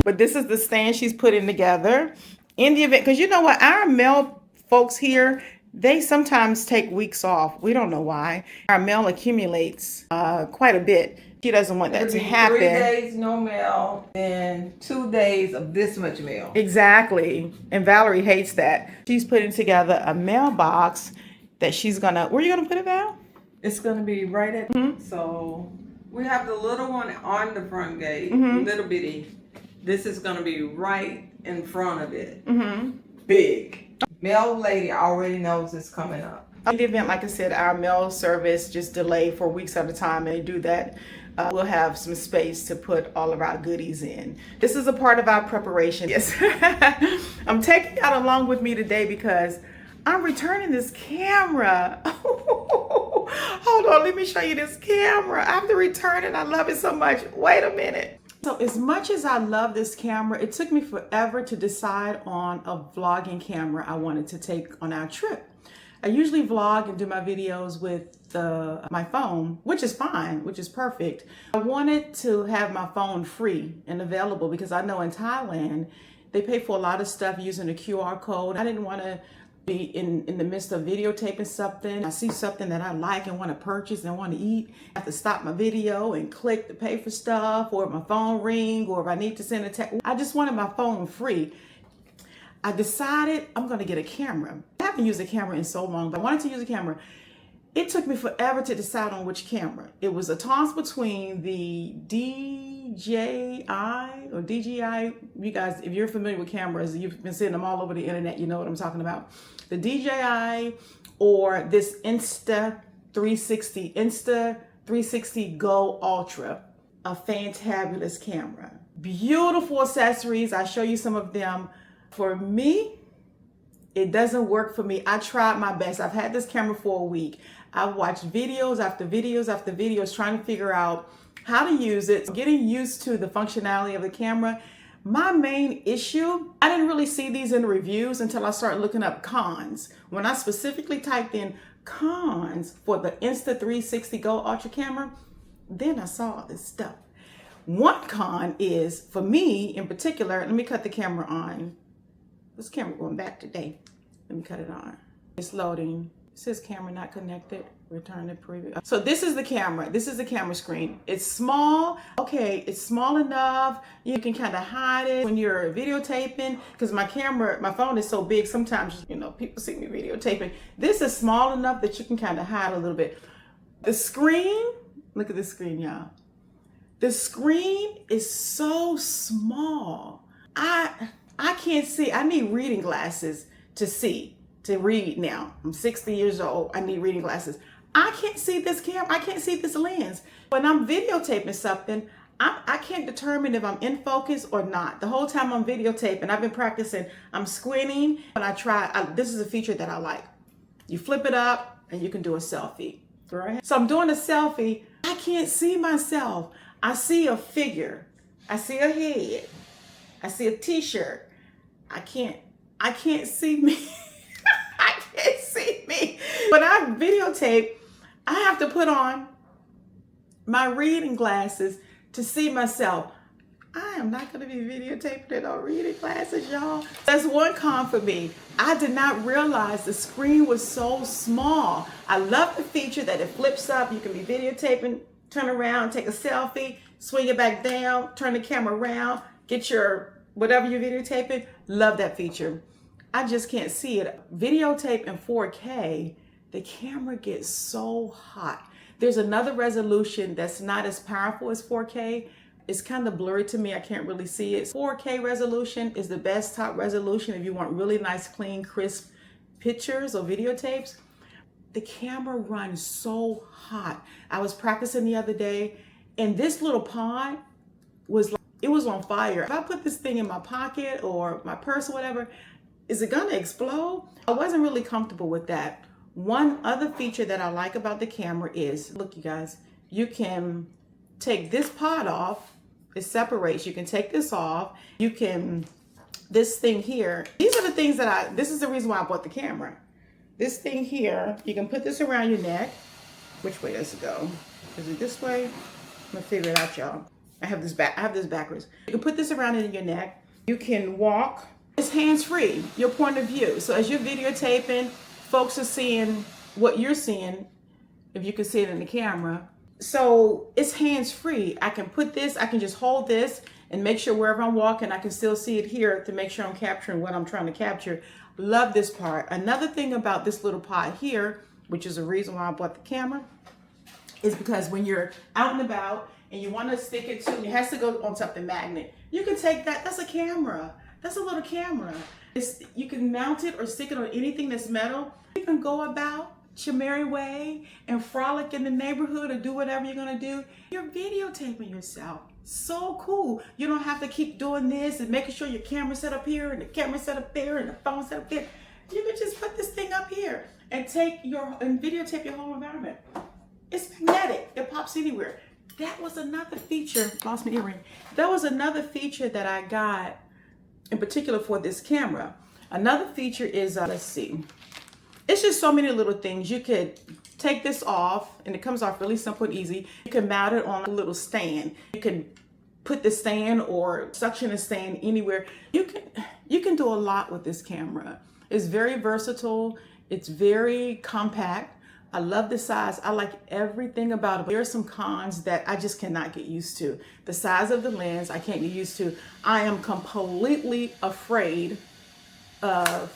But this is the stand she's putting together in the event, because you know what, our mail folks here, they sometimes take weeks off. We don't know why. Our mail accumulates quite a bit. She doesn't want that to happen. 3 days no mail and 2 days of this much mail. Exactly. And Valerie hates that. She's putting together a mailbox that she's gonna, where are you gonna put it, Val? It's gonna be right at, so we have the little one on the front gate, little bitty. This is gonna be right in front of it. Big. Mail lady already knows it's coming up. In the event, like I said, our mail service just delayed for weeks at a time, and they do that. We'll have some space to put all of our goodies in. This is a part of our preparation. Yes, I'm taking y'all along with me today because I'm returning this camera. Hold on, let me show you this camera. I have to return it. I love it so much. Wait a minute. So as much as I love this camera, it took me forever to decide on a vlogging camera I wanted to take on our trip. I usually vlog and do my videos with my phone, which is fine, which is perfect. I wanted to have my phone free and available because I know in Thailand, they pay for a lot of stuff using a QR code. I didn't want to be in the midst of videotaping something. I see something that I like and want to purchase and want to eat. I have to stop my video and click to pay for stuff, or if my phone ring, or if I need to send a text. I just wanted my phone free. I decided I'm going to get a camera. I haven't used a camera in so long, but I wanted to use a camera. It took me forever to decide on which camera. It was a toss between the DJI or DJI. You guys, if you're familiar with cameras, you've been seeing them all over the internet, you know what I'm talking about. The DJI or this Insta360 Go Ultra, a fantabulous camera. Beautiful accessories. I'll show you some of them. For me, it doesn't work for me. I tried my best. I've had this camera for a week. I've watched videos after videos after videos trying to figure out how to use it, getting used to the functionality of the camera. My main issue, I didn't really see these in the reviews until I started looking up cons. When I specifically typed in cons for the Insta360 Go Ultra camera, then I saw this stuff. One con is, for me in particular, let me cut the camera on. This camera going back today. Let me cut it on. It's loading. It says camera not connected. Return to preview. So this is the camera. This is the camera screen. It's small. Okay, it's small enough. You can kind of hide it when you're videotaping, because my phone is so big. Sometimes, you know, people see me videotaping. This is small enough that you can kind of hide a little bit. The screen, look at the screen, y'all. The screen is so small. I can't see. I need reading glasses to see, to read now. I'm 60 years old. I need reading glasses. I can't see this camera. I can't see this lens. When I'm videotaping something, I can't determine if I'm in focus or not. The whole time I'm videotaping, I've been practicing. I'm squinting, and this is a feature that I like. You flip it up and you can do a selfie, right? So I'm doing a selfie. I can't see myself. I see a figure. I see a head. I see a t-shirt. I can't see me. I can't see me. When I videotape, I have to put on my reading glasses to see myself. I am not going to be videotaping in no reading glasses, y'all. That's one con for me. I did not realize the screen was so small. I love the feature that it flips up. You can be videotaping, turn around, take a selfie, swing it back down, turn the camera around, get your whatever you're videotaping. Love that feature. I just can't see it. Videotape in 4K, the camera gets so hot. There's another resolution that's not as powerful as 4K. It's kind of blurry to me. I can't really see it. 4K resolution is the best top resolution if you want really nice, clean, crisp pictures or videotapes. The camera runs so hot. I was practicing the other day, and this little pod was like, it was on fire. If I put this thing in my pocket or my purse or whatever, is it gonna explode? I wasn't really comfortable with that. One other feature that I like about the camera is, look you guys, you can take this pod off. It separates. You can take this off. You can, this thing here, these are the things that this is the reason why I bought the camera. This thing here, you can put this around your neck. Which way does it go? Is it this way? I'm gonna figure it out, y'all. I have this backwards. You can put this around in your neck. You can walk. It's hands-free, your point of view. So as you're videotaping, folks are seeing what you're seeing, if you can see it in the camera. So it's hands-free. I can put this, I can just hold this and make sure wherever I'm walking, I can still see it here to make sure I'm capturing what I'm trying to capture. Love this part. Another thing about this little pod here, which is a reason why I bought the camera, is because when you're out and about and you want to stick it to, it has to go on something magnet. You can take that, that's a camera. That's a little camera. You can mount it or stick it on anything that's metal. You can go about your merry way and frolic in the neighborhood or do whatever you're gonna do. You're videotaping yourself. So cool. You don't have to keep doing this and making sure your camera's set up here and the camera's set up there and the phone's set up there. You can just put this thing up here and videotape your whole environment. It's magnetic. It pops anywhere. That was another feature. Lost my earring. That was another feature that I got in particular for this camera. Another feature is, let's see. It's just so many little things. You could take this off and it comes off really simple and easy. You can mount it on a little stand. You can put the stand or suction the stand anywhere. You can do a lot with this camera. It's very versatile. It's very compact. I love the size. I like everything about it. There are some cons that I just cannot get used to. The size of the lens, I can't get used to. I am completely afraid of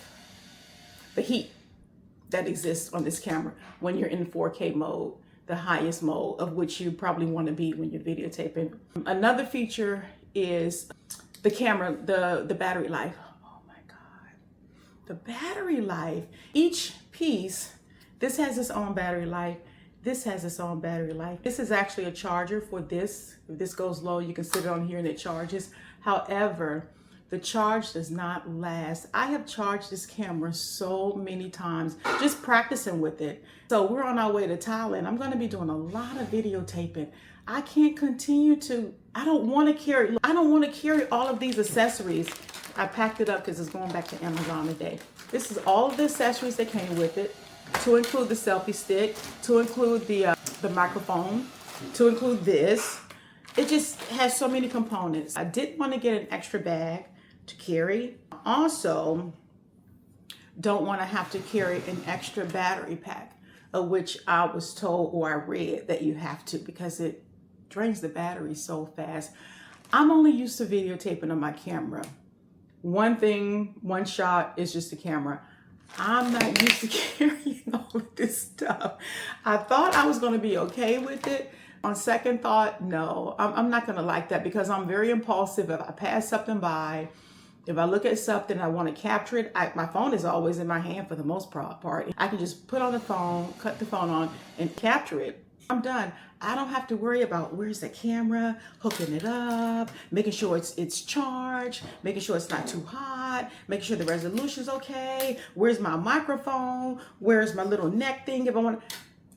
the heat that exists on this camera when you're in 4K mode, the highest mode of which you probably want to be when you're videotaping. Another feature is the camera, the battery life. Oh my God, the battery life. Each piece, this has its own battery life. This has its own battery life. This is actually a charger for this. If this goes low, you can sit it on here and it charges. However, the charge does not last. I have charged this camera so many times, just practicing with it. So we're on our way to Thailand. I'm gonna be doing a lot of videotaping. I can't continue to, I don't wanna carry all of these accessories. I packed it up because it's going back to Amazon today. This is all of the accessories that came with it, to include the selfie stick, to include the microphone, to include this. It just has so many components. I didn't want to get an extra bag to carry. Also, don't want to have to carry an extra battery pack, of which I was told or I read that you have to because it drains the battery so fast. I'm only used to videotaping on my camera. One thing, one shot is just the camera. I'm not used to carrying all of this stuff. I thought I was going to be okay with it. On second thought, no, I'm not going to like that because I'm very impulsive. If I pass something by, if I look at something, I want to capture it. My phone is always in my hand for the most part. I can just put on the phone, cut the phone on and capture it. I'm done. I don't have to worry about where's the camera, hooking it up, making sure it's charged, making sure it's not too hot, making sure the resolution's okay. Where's my microphone? Where's my little neck thing if I want?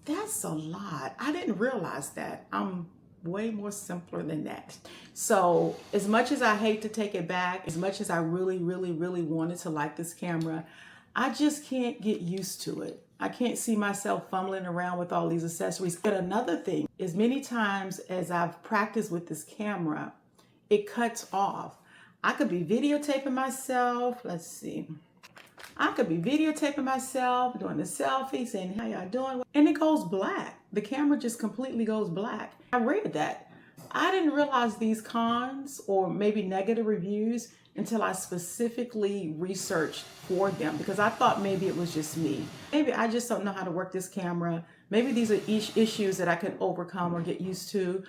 That's a lot. I didn't realize that. I'm way more simpler than that. So as much as I hate to take it back, as much as I really, really, really wanted to like this camera, I just can't get used to it. I can't see myself fumbling around with all these accessories. But another thing is many times as I've practiced with this camera, it cuts off. I could be videotaping myself. Let's see. I could be videotaping myself, doing the selfie, saying, how y'all doing? And it goes black. The camera just completely goes black. I read that. I didn't realize these cons or maybe negative reviews until I specifically researched for them because I thought maybe it was just me. Maybe I just don't know how to work this camera. Maybe these are issues that I can overcome or get used to.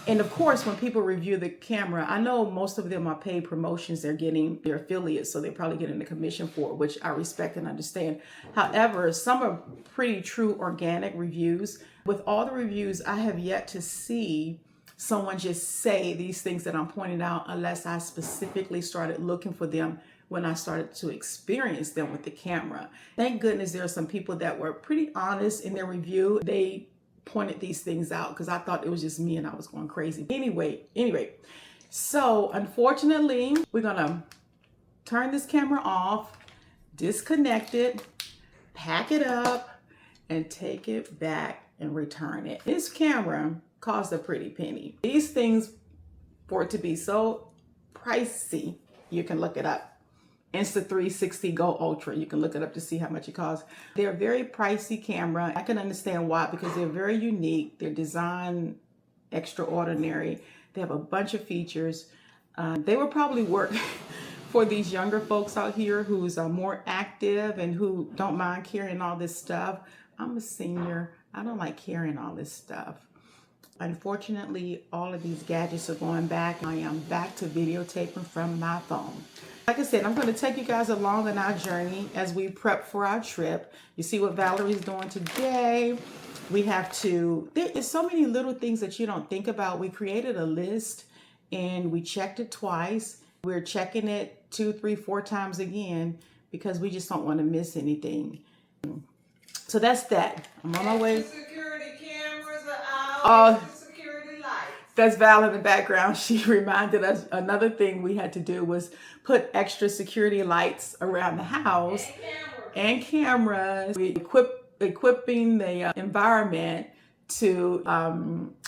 And of course, when people review the camera, I know most of them are paid promotions. They're getting their affiliates, so they're probably getting the commission for it, which I respect and understand. However, some are pretty true organic reviews. With all the reviews, I have yet to see someone just say these things that I'm pointing out unless I specifically started looking for them when I started to experience them with the camera. Thank goodness there are some people that were pretty honest in their review. They pointed these things out because I thought it was just me and I was going crazy. Anyway, so unfortunately, we're gonna turn this camera off, disconnect it, pack it up, and take it back and return it. This camera cost a pretty penny. These things for it to be so pricey. You can look it up. Insta360 Go Ultra. You can look it up to see how much it costs. They're a very pricey camera. I can understand why, because they're very unique. They're designed extraordinary. They have a bunch of features. They will probably work for these younger folks out here who's more active and who don't mind carrying all this stuff. I'm a senior. I don't like carrying all this stuff. Unfortunately, all of these gadgets are going back. I am back to videotaping from my phone. Like I said, I'm going to take you guys along on our journey as we prep for our trip. You see what Valerie's doing today. We have to, there is so many little things that you don't think about. We created a list and we checked it twice. We're checking it 2, 3, 4 times again because we just don't want to miss anything. So that's that. I'm on my way. Security cameras are out. Security lights. That's Val in the background. She reminded us another thing we had to do was put extra security lights around the house and cameras. We equipping the environment to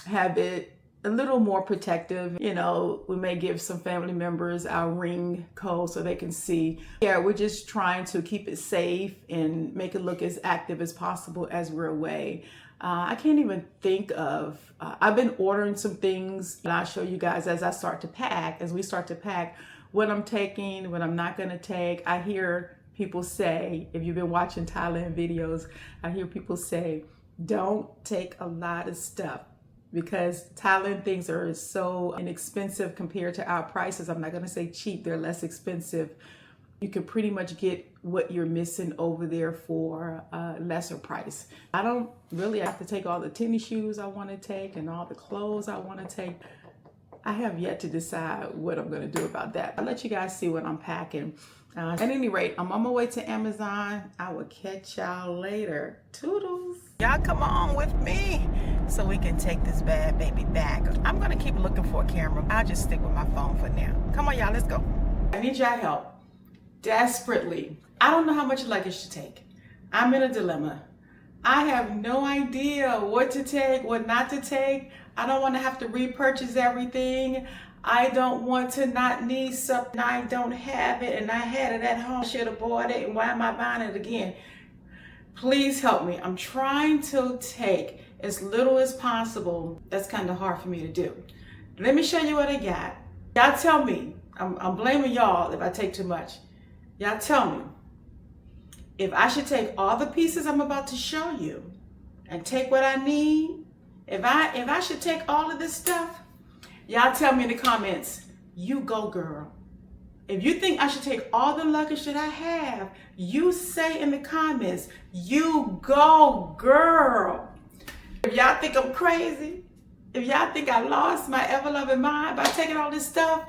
have it a little more protective. You know, we may give some family members our ring code so they can see. Yeah, we're just trying to keep it safe and make it look as active as possible as we're away. I can't even think of, I've been ordering some things, and I'll show you guys as I start to pack, as we start to pack, what I'm taking, what I'm not gonna take. I hear people say, if you've been watching Thailand videos, I hear people say, don't take a lot of stuff, because Thailand things are so inexpensive compared to our prices. I'm not gonna say cheap, they're less expensive. You can pretty much get what you're missing over there for a lesser price. I don't really have to take all the tennis shoes I wanna take and all the clothes I wanna take. I have yet to decide what I'm gonna do about that. I'll let you guys see what I'm packing. At any rate, I'm on my way to Amazon. I will catch y'all later. Toodles. Y'all come on with me so we can take this bad baby back. I'm gonna keep looking for a camera. I'll just stick with my phone for now. Come on, y'all, let's go. I need y'all help. Desperately. I don't know how much luggage to take. I'm in a dilemma. I have no idea what to take, what not to take. I don't want to have to repurchase everything. I don't want to not need something. I don't have it and I had it at home. Should have bought it, and why am I buying it again? Please help me. I'm trying to take as little as possible. That's kind of hard for me to do. Let me show you what I got. Y'all tell me. I'm blaming y'all if I take too much. Y'all tell me if I should take all the pieces I'm about to show you and take what I need. If I should take all of this stuff, y'all tell me in the comments. You go, girl. If you think I should take all the luggage that I have, you say in the comments, you go, girl. If y'all think I'm crazy, if y'all think I lost my ever-loving mind by taking all this stuff,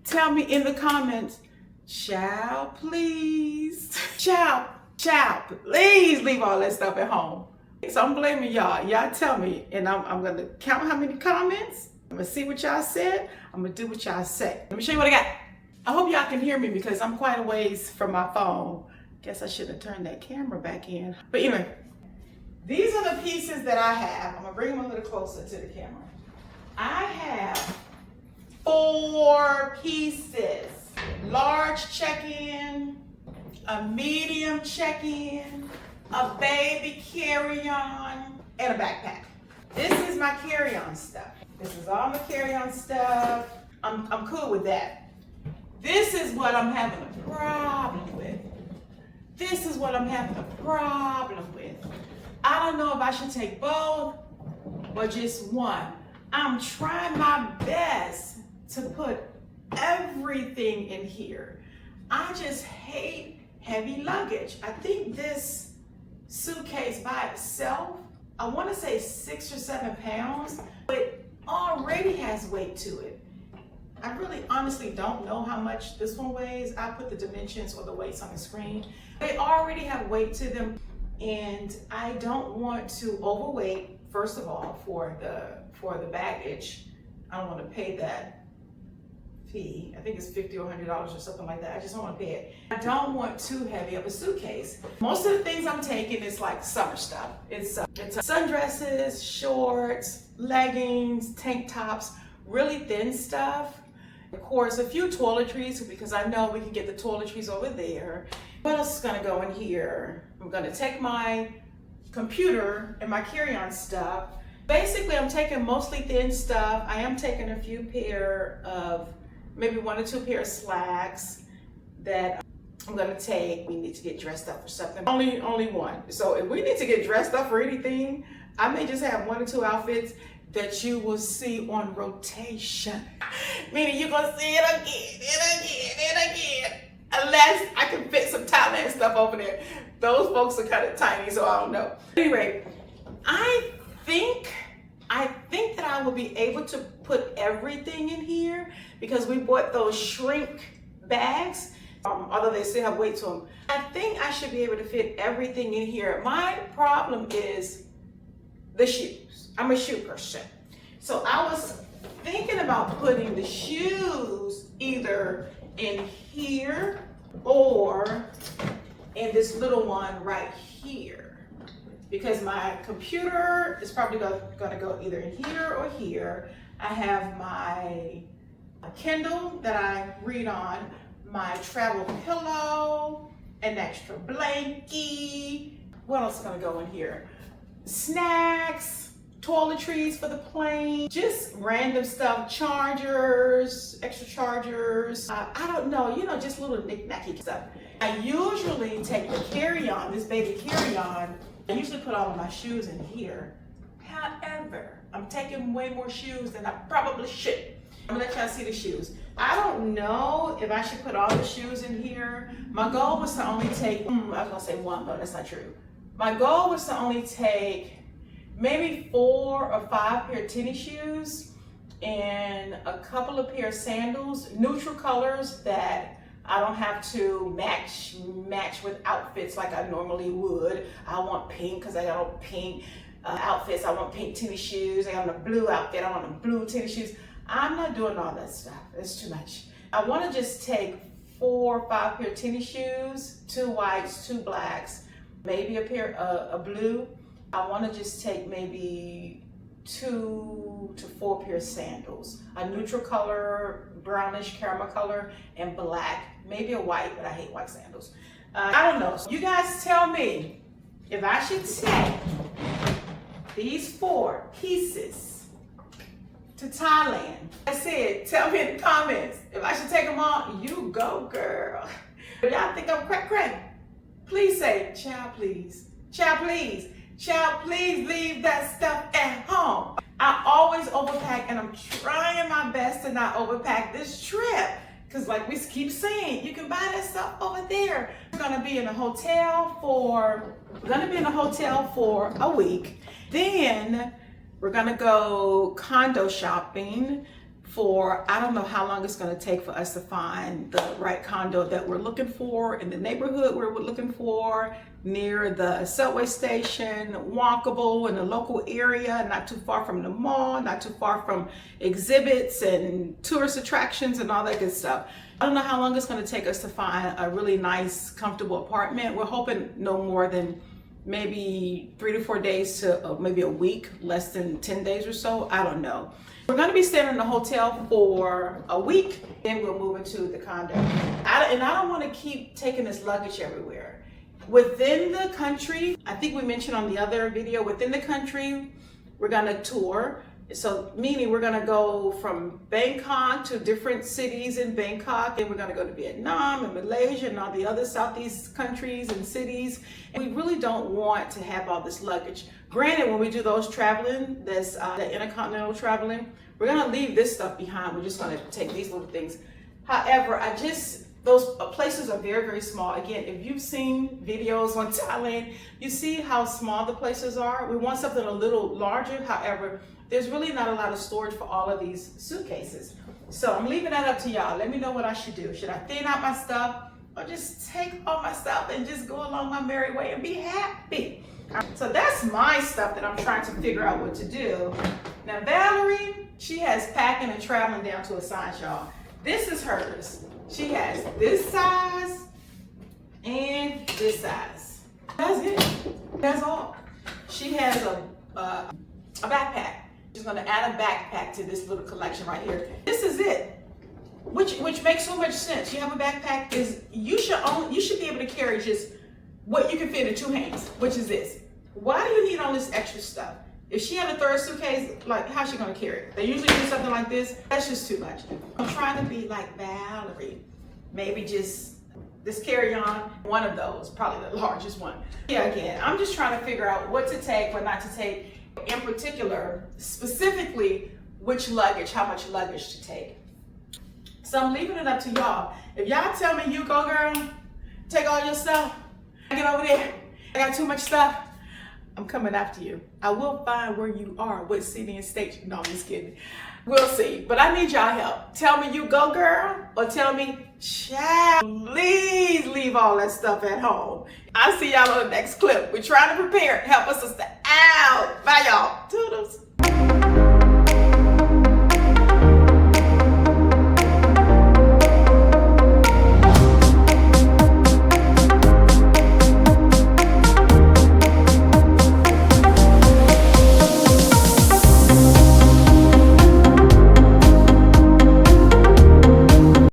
tell me in the comments. Child, please. Child, please leave all that stuff at home. So I'm blaming y'all. Y'all tell me, and I'm going to count how many comments. I'm going to see what y'all said. I'm going to do what y'all say. Let me show you what I got. I hope y'all can hear me because I'm quite a ways from my phone. Guess I should have turned that camera back in. But anyway, these are the pieces that I have. I'm going to bring them a little closer to the camera. I have 4 pieces. Large check-in, a medium check-in, a baby carry-on, and a backpack. This is my carry-on stuff. This is all my carry-on stuff. I'm cool with that. This is what I'm having a problem with. This is what I'm having a problem with. I don't know if I should take both or just one. I'm trying my best to put everything in here. I just hate heavy luggage. I think this suitcase by itself, I want to say 6 or 7 pounds, but it already has weight to it. I really honestly don't know how much this one weighs. I put the dimensions or the weights on the screen. They already have weight to them, and I don't want to overweight, first of all, for the baggage. I don't want to pay that fee. I think it's $50 or $100 or something like that. I just don't want to pay it. I don't want too heavy of a suitcase. Most of the things I'm taking is like summer stuff. It's sundresses, shorts, leggings, tank tops, really thin stuff. Of course, a few toiletries, because I know we can get the toiletries over there. What else is gonna go in here? I'm gonna take my computer and my carry-on stuff. Basically, I'm taking mostly thin stuff. I am taking a few pair of, maybe 1 or 2 pair of slacks that I'm gonna take. We need to get dressed up for something. Only one. So if we need to get dressed up for anything, I may just have 1 or 2 outfits that you will see on rotation. Meaning you're gonna see it again and again and again. Unless I can fit some Thailand stuff over there. Those folks are kind of tiny, so I don't know. Anyway, I think that I will be able to put everything in here because we bought those shrink bags, although they still have weight to them. I think I should be able to fit everything in here. My problem is the shoes. I'm a shoe person. So I was thinking about putting the shoes either in here or in this little one right here, because my computer is probably gonna go either in here or here. I have my Kindle that I read on, my travel pillow, an extra blankie. What else is gonna go in here? Snacks, toiletries for the plane, just random stuff, chargers, extra chargers. I don't know, just little knick-knacky stuff. I usually take the carry-on, this baby carry-on, I usually put all of my shoes in here. However, I'm taking way more shoes than I probably should. I'm gonna let y'all see the shoes. I don't know if I should put all the shoes in here. My goal was to only take, I was gonna say 1, but that's not true. My goal was to only take maybe 4 or 5 pair of tennis shoes and a couple of pair of sandals, neutral colors that I don't have to match with outfits like I normally would. I want pink because I got on pink outfits. I want pink tennis shoes. I got on a blue outfit. I want a blue tennis shoes. I'm not doing all that stuff. It's too much. I want to just take 4 or 5 pair of tennis shoes, 2 whites, 2 blacks, maybe a pair of blue. I want to just take maybe 2 to 4 pair of sandals, a neutral color, brownish caramel color, and black, maybe a white, but I hate white sandals. I don't know. So you guys tell me if I should take these 4 pieces to Thailand. I said, tell me in the comments if I should take them all. You go, girl. If y'all think I'm crack, please say, child, please. Child, please. Child, please leave that stuff at home. I always overpack, and I'm trying my best to not overpack this trip. Because like we keep saying, you can buy that stuff over there. We're gonna be in a hotel for a week. Then we're gonna go condo shopping for, I don't know how long it's gonna take for us to find the right condo that we're looking for in the neighborhood we're looking for, near the subway station, walkable in the local area, not too far from the mall, not too far from exhibits and tourist attractions and all that good stuff. I don't know how long it's gonna take us to find a really nice, comfortable apartment. We're hoping no more than maybe 3 to 4 days to maybe a week, less than 10 days or so, I don't know. We're gonna be staying in the hotel for a week, then we'll move into the condo. And I don't wanna keep taking this luggage everywhere. Within the country, I think we mentioned on the other video, within the country, we're gonna tour. So meaning we're gonna go from Bangkok to different cities in Bangkok, and we're gonna go to Vietnam and Malaysia and all the other Southeast countries and cities. And we really don't want to have all this luggage. Granted, when we do those traveling, the intercontinental traveling, we're gonna leave this stuff behind. We're just gonna take these little things. However, those places are very, very small. Again, if you've seen videos on Thailand, you see how small the places are. We want something a little larger. However, there's really not a lot of storage for all of these suitcases. So I'm leaving that up to y'all. Let me know what I should do. Should I thin out my stuff or just take all my stuff and just go along my merry way and be happy? So that's my stuff that I'm trying to figure out what to do. Now Valerie, she has packing and traveling down to a size, y'all. This is hers. She has this size and this size. That's it. That's all. She has a backpack. She's just gonna add a backpack to this little collection right here. This is it, which makes so much sense. You have a backpack, is you should be able to carry just what you can fit in 2 hands, which is this. Why do you need all this extra stuff? If she had a third suitcase, like, how's she gonna carry it? They usually do something like this. That's just too much. I'm trying to be like Valerie. Maybe just this carry-on, one of those, probably the largest one. Yeah, again, I'm just trying to figure out what to take, what not to take. In particular, specifically, which luggage, how much luggage to take. So I'm leaving it up to y'all. If y'all tell me, you go girl, take all your stuff, get over there, I got too much stuff, I'm coming after you. I will find where you are, what city and state. No, I'm just kidding. We'll see. But I need y'all help. Tell me you go girl, or tell me, child, please leave all that stuff at home. I'll see y'all on the next clip. We're trying to prepare. Help us sister out. Bye y'all.